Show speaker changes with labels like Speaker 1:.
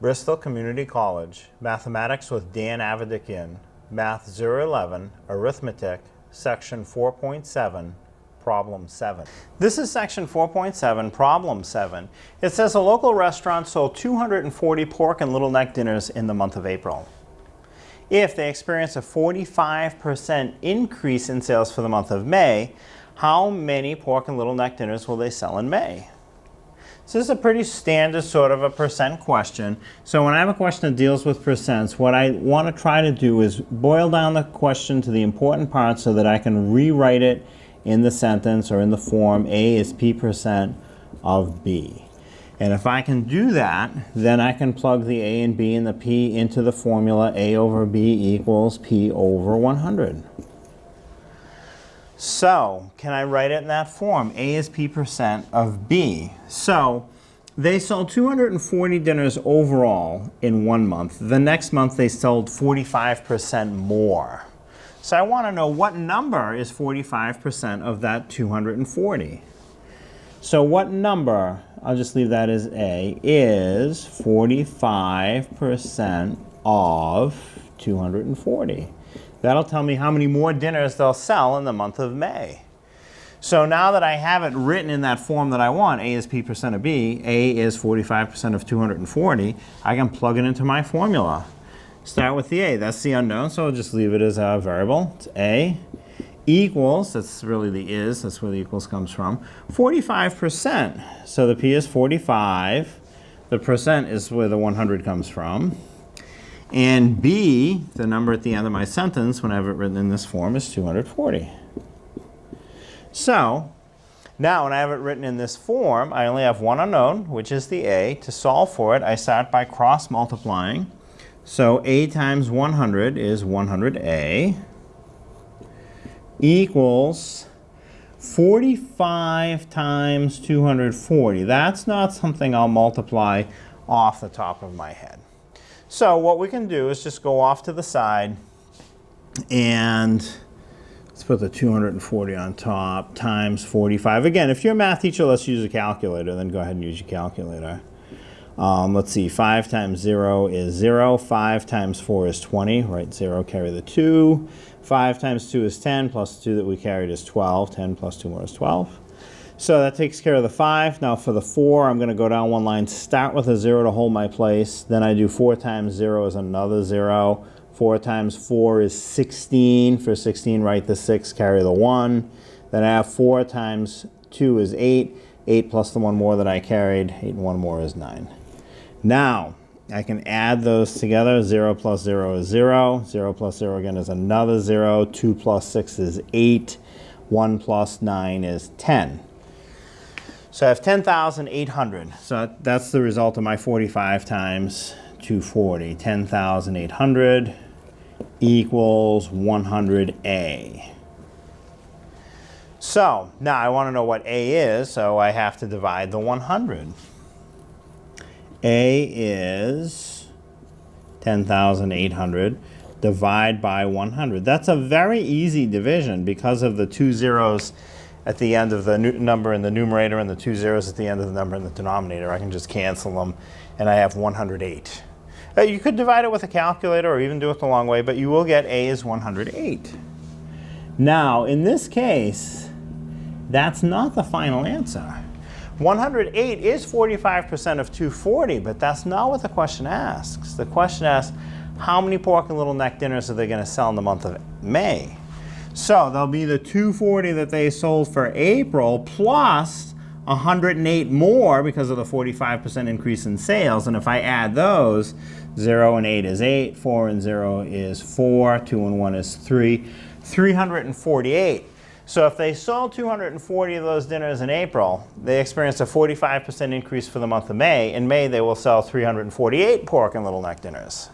Speaker 1: Bristol Community College, Mathematics with Dan Avedikian, Math 011, Arithmetic, Section 4.7, Problem 7. This is Section 4.7, Problem 7. It says a local restaurant sold 240 pork and little neck dinners in the month of April. If they experience a 45% increase in sales for the month of May, how many pork and little neck dinners will they sell in May? So this is a pretty standard sort of a percent question. So when I have a question that deals with percents, what I want to try to do is boil down the question to the important parts so that I can rewrite it in the sentence or in the form A is P% of B. And if I can do that, then I can plug the A and B and the P into the formula A over B equals P over 100. So, can I write it in that form? A is P% of B. So, they sold 240 dinners overall in one month. The next month they sold 45% more. So I want to know what number is 45% of that 240. So what number, I'll just leave that as A, is 45% of 240. That'll tell me how many more dinners they'll sell in the month of May. So now that I have it written in that form that I want, A is P% of B, A is 45% of 240, I can plug it into my formula. Start with the A, that's the unknown, so I'll just leave it as a variable. It's A equals, that's really the is, that's where the equals comes from, 45%. So the P is 45, the percent is where the 100 comes from. And B, the number at the end of my sentence, when I have it written in this form, is 240. So, now when I have it written in this form, I only have one unknown, which is the A. To solve for it, I start by cross-multiplying. So A times 100 is 100A equals 45 times 240. That's not something I'll multiply off the top of my head. So what we can do is just go off to the side and let's put the 240 on top times 45. Again, if you're a math teacher, let's use a calculator. Then go ahead and use your calculator. Let's see, 5 times 0 is 0. 5 times 4 is 20. Right, 0, carry the 2. 5 times 2 is 10, plus 2 that we carried is 12. 10 plus 2 more is 12. So that takes care of the 5. Now for the 4, I'm going to go down one line, start with a 0 to hold my place. Then I do 4 times 0 is another 0. 4 times 4 is 16. For 16, write the 6, carry the 1. Then I have 4 times 2 is 8. 8 plus the 1 more that I carried. 8 and 1 more is 9. Now, I can add those together. 0 plus 0 is 0. 0 plus 0 again is another 0. 2 plus 6 is 8. 1 plus 9 is 10. So I have 10,800. So that's the result of my 45 times 240. 10,800 equals 100A. So now I want to know what A is, so I have to divide the 100. A is 10,800. Divide by 100. That's a very easy division because of the 2 zeros at the end of the number in the numerator and the 2 zeros at the end of the number in the denominator. I can just cancel them and I have 108. You could divide it with a calculator or even do it the long way, but you will get A is 108. Now, in this case, that's not the final answer. 108 is 45% of 240, but that's not what the question asks. The question asks, how many pork and little neck dinners are they going to sell in the month of May? So there'll be the 240 that they sold for April plus 108 more because of the 45% increase in sales. And if I add those, 0 and 8 is 8, 4 and 0 is 4, 2 and 1 is 3, 348. So if they sold 240 of those dinners in April, they experienced a 45% increase for the month of May. In May, they will sell 348 pork and little neck dinners.